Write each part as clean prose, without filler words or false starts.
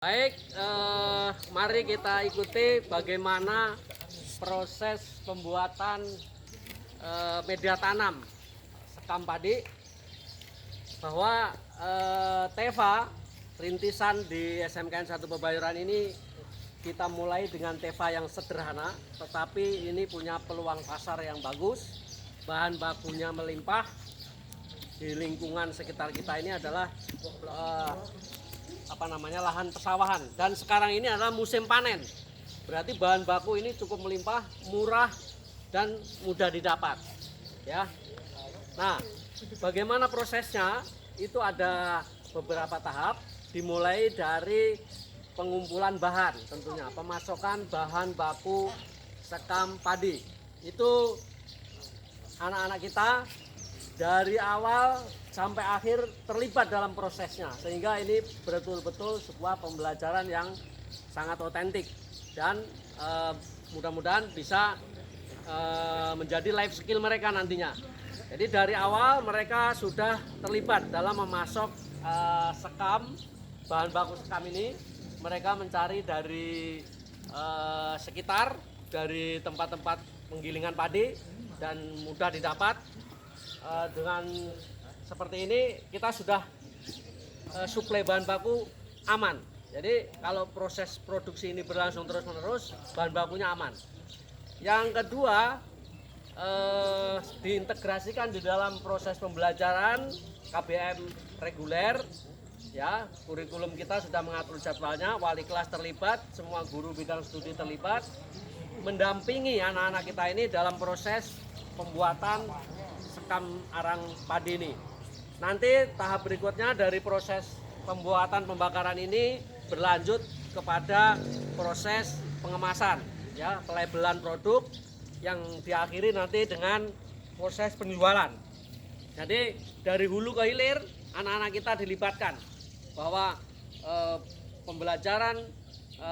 Baik, mari kita ikuti bagaimana proses pembuatan media tanam sekam padi. Bahwa Teva rintisan di SMKN 1 Pebayuran ini kita mulai dengan Teva yang sederhana, tetapi ini punya peluang pasar yang bagus. Bahan bakunya melimpah. Di lingkungan sekitar kita ini adalah lahan persawahan, dan sekarang ini adalah musim panen. Berarti bahan baku ini cukup melimpah, murah dan mudah didapat, ya. Nah, bagaimana prosesnya? Itu ada beberapa tahap, dimulai dari pengumpulan bahan, tentunya pemasokan bahan baku sekam padi. Itu anak-anak kita dari awal sampai akhir terlibat dalam prosesnya, sehingga ini betul-betul sebuah pembelajaran yang sangat otentik dan mudah-mudahan bisa menjadi life skill mereka nantinya. Jadi dari awal mereka sudah terlibat dalam memasok sekam, bahan baku sekam ini. Mereka mencari dari sekitar, dari tempat-tempat penggilingan padi dan mudah didapat. Dengan seperti ini kita sudah suplai bahan baku aman. Jadi kalau proses produksi ini berlangsung terus-menerus, bahan bakunya aman. Yang kedua, diintegrasikan di dalam proses pembelajaran KBM reguler, ya. Kurikulum kita sudah mengatur jadwalnya, wali kelas terlibat, semua guru bidang studi terlibat, mendampingi anak-anak kita ini dalam proses pembuatan sekam arang padi ini. Nanti tahap berikutnya dari proses pembuatan pembakaran ini berlanjut kepada proses pengemasan, ya, pelabelan produk yang diakhiri nanti dengan proses penjualan. Jadi dari hulu ke hilir anak-anak kita dilibatkan, bahwa pembelajaran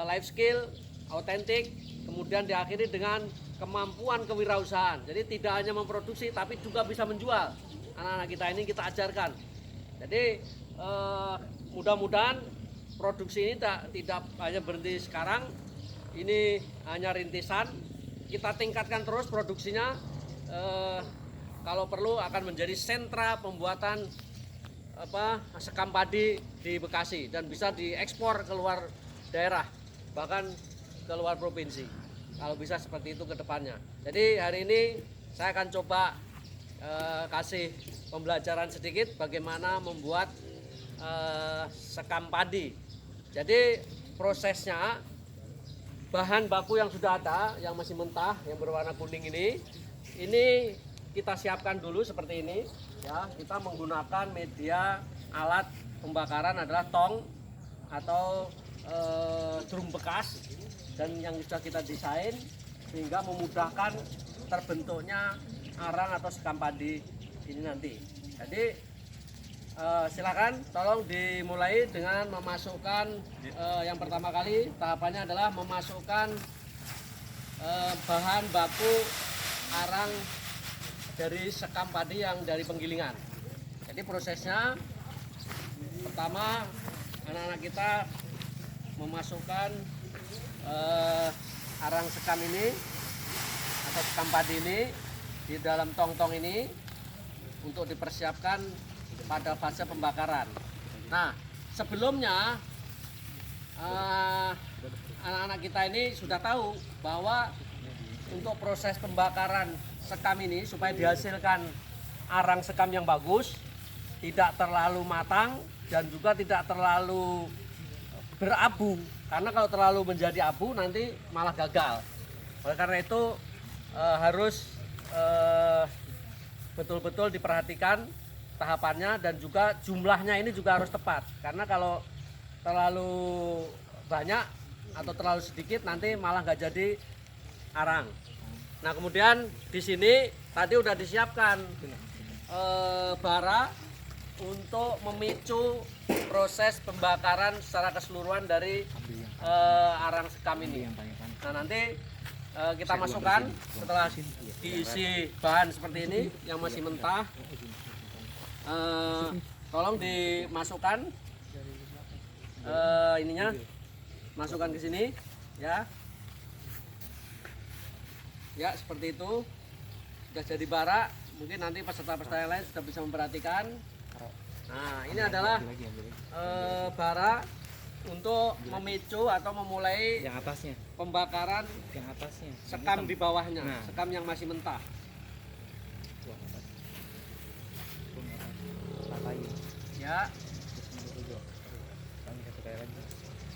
life skill autentik kemudian diakhiri dengan kemampuan kewirausahaan. Jadi tidak hanya memproduksi tapi juga bisa menjual. Anak-anak kita ini kita ajarkan. Jadi mudah-mudahan produksi ini tidak hanya berhenti sekarang. Ini hanya rintisan. Kita tingkatkan terus produksinya. Kalau perlu akan menjadi sentra pembuatan sekam padi di Bekasi dan bisa diekspor ke luar daerah, bahkan ke luar provinsi. Kalau bisa seperti itu ke depannya. Jadi hari ini saya akan coba kasih pembelajaran sedikit bagaimana membuat sekam padi. Jadi prosesnya, bahan baku yang sudah ada, yang masih mentah, yang berwarna kuning ini kita siapkan dulu seperti ini. Ya, kita menggunakan media alat pembakaran adalah tong atau drum bekas, dan yang sudah kita desain sehingga memudahkan terbentuknya arang atau sekam padi ini nanti. Jadi silakan tolong dimulai dengan memasukkan yang pertama kali tahapannya adalah memasukkan bahan baku arang dari sekam padi yang dari penggilingan. Jadi prosesnya pertama anak-anak kita memasukkan arang sekam ini atau sekam padi ini di dalam tong-tong ini untuk dipersiapkan pada fase pembakaran. Nah, sebelumnya anak-anak kita ini sudah tahu bahwa untuk proses pembakaran sekam ini supaya dihasilkan arang sekam yang bagus, tidak terlalu matang dan juga tidak terlalu berabu, karena kalau terlalu menjadi abu nanti malah gagal. Oleh karena itu harus betul-betul diperhatikan tahapannya, dan juga jumlahnya ini juga harus tepat, karena kalau terlalu banyak atau terlalu sedikit nanti malah nggak jadi arang. Nah, kemudian di sini tadi udah disiapkan bara untuk memicu proses pembakaran secara keseluruhan dari arang sekam ini. Nah, nanti kita masukkan setelah diisi bahan seperti ini yang masih mentah. Tolong dimasukkan masukkan ke sini ya. Ya, seperti itu. Sudah jadi bara, mungkin nanti peserta-peserta yang lain sudah bisa memperhatikan. Nah, ini adalah bara untuk memicu atau memulai yang atasnya, pembakaran yang atasnya, sekam di bawahnya, nah, sekam yang masih mentah. Ya.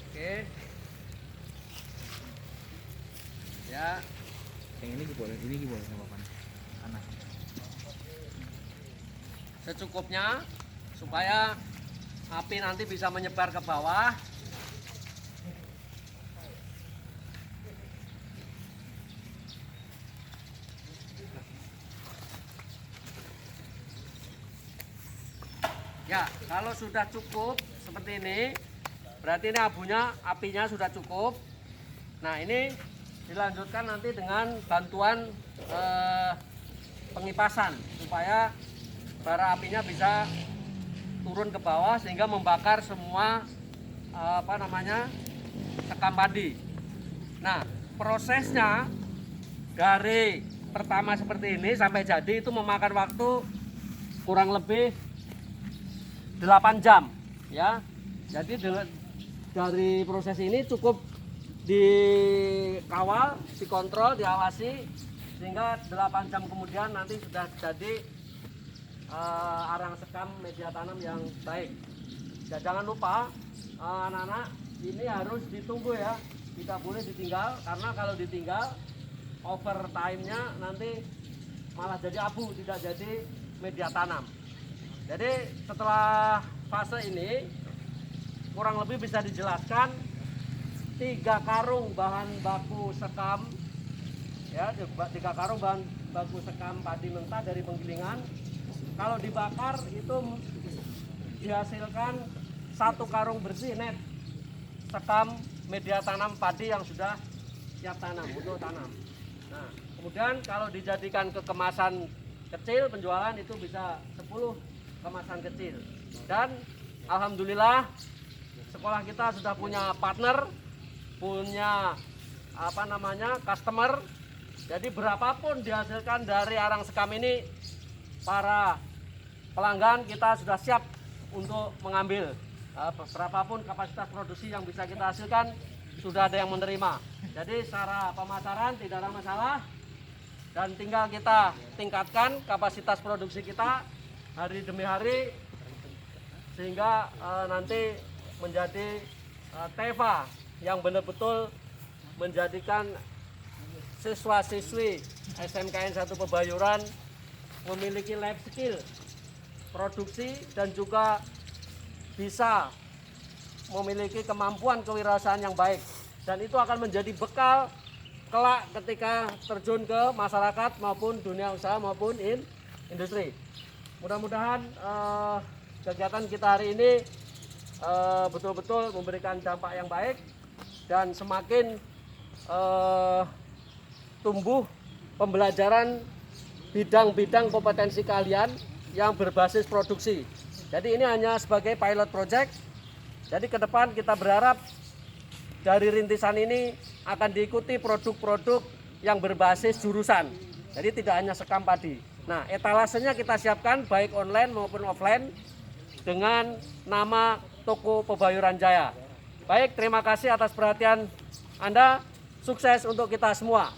Oke. Ya. Yang ini boleh nggak apa-apa. Panas. Secukupnya supaya api nanti bisa menyebar ke bawah. Ya, kalau sudah cukup seperti ini, berarti ini apinya sudah cukup. Nah, ini dilanjutkan nanti dengan bantuan pengipasan supaya bara apinya bisa turun ke bawah sehingga membakar semua sekam padi. Nah, prosesnya dari pertama seperti ini sampai jadi itu memakan waktu kurang lebih 8 jam ya. Jadi dari proses ini cukup dikawal, dikontrol, diawasi sehingga 8 jam kemudian nanti sudah jadi arang sekam media tanam yang baik. Ya, jangan lupa anak-anak, ini harus ditunggu ya, tidak boleh ditinggal karena kalau ditinggal overtime-nya nanti malah jadi abu, tidak jadi media tanam. Jadi setelah fase ini kurang lebih bisa dijelaskan 3 karung bahan baku sekam ya, 3 karung bahan baku sekam padi mentah dari penggilingan. Kalau dibakar itu dihasilkan 1 karung bersih net sekam media tanam padi yang sudah siap tanam untuk tanam. Nah, kemudian kalau dijadikan ke kemasan kecil penjualan itu bisa 10 kemasan kecil. Dan alhamdulillah sekolah kita sudah punya partner, punya customer. Jadi berapapun dihasilkan dari arang sekam ini, para pelanggan kita sudah siap untuk mengambil. Berapapun kapasitas produksi yang bisa kita hasilkan sudah ada yang menerima. Jadi secara pemasaran tidak ada masalah dan tinggal kita tingkatkan kapasitas produksi kita hari demi hari sehingga nanti menjadi Teva yang benar-betul menjadikan siswa-siswi SMKN 1 Pebayuran memiliki life skill produksi dan juga bisa memiliki kemampuan kewirausahaan yang baik, dan itu akan menjadi bekal kelak ketika terjun ke masyarakat maupun dunia usaha maupun industri. Mudah-mudahan kegiatan kita hari ini betul-betul memberikan dampak yang baik dan semakin tumbuh pembelajaran bidang-bidang kompetensi kalian yang berbasis produksi. Jadi ini hanya sebagai pilot project. Jadi ke depan kita berharap dari rintisan ini akan diikuti produk-produk yang berbasis jurusan. Jadi tidak hanya sekam padi. Nah, etalasenya kita siapkan baik online maupun offline dengan nama Toko Pebayuran Jaya. Baik, terima kasih atas perhatian Anda. Sukses untuk kita semua.